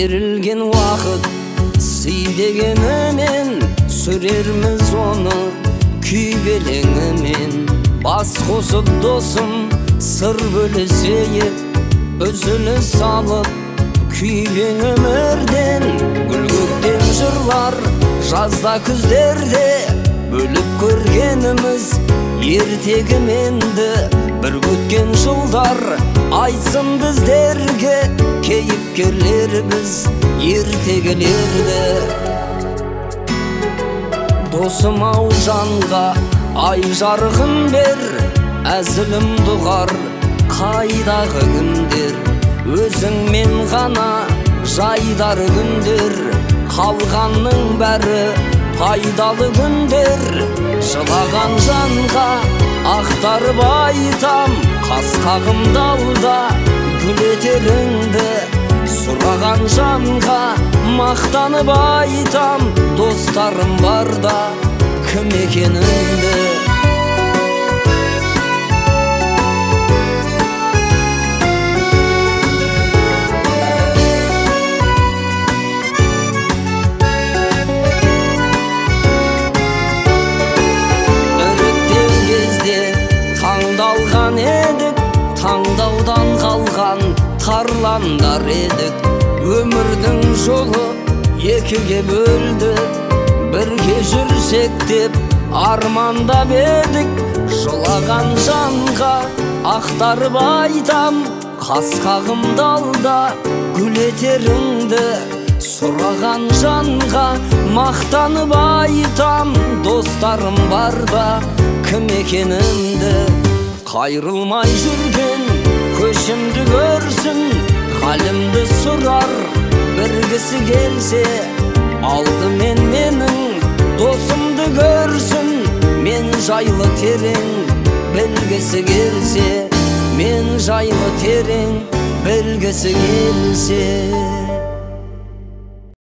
Берілген уақыт сый дегенімен, сүрерміз оны күй белеңімен. Бас қосып досым сыр бөлісейік, үзіліс алып күйбең өмірден. Гүл көктем жырлар жазда күздерде, бөліп көргеніміз ертегіменді. Бір өткен жылдар айтсын біздерге, кейіпкерлеріміз ертегілерді. Досым ау жанға ай жарығын бер, әзілім дұғар қайдағы күндер. Өзіңмен ғана жайдар күндер, қалғанның бәрі пайдалы күндер. Жылаған жанға ақтарып айтам, қас қағымда алда гүл етеріңді. Сұраған жанға мақтанып айтам, достарым барда кім екеніңді. Таңдалған едік, таңдаудан қалған тарландар едік. Өмірдің жолы екіге бөлді, бірге жүрсек деп армандап едік. Жылаған жанға ақтарып айтам, қас қағымда алда гүл етеріңді. Сұраған жанға мақтанып айтам, достарым барда кім екенімді. Қайрылмай жүрген көшімді көрсін, халімді сұрар біргісі келсе. Алдымен менің досымды көрсін, мен жайлы терең білгісі келсе. Мен жайлы терең білгісі келсе.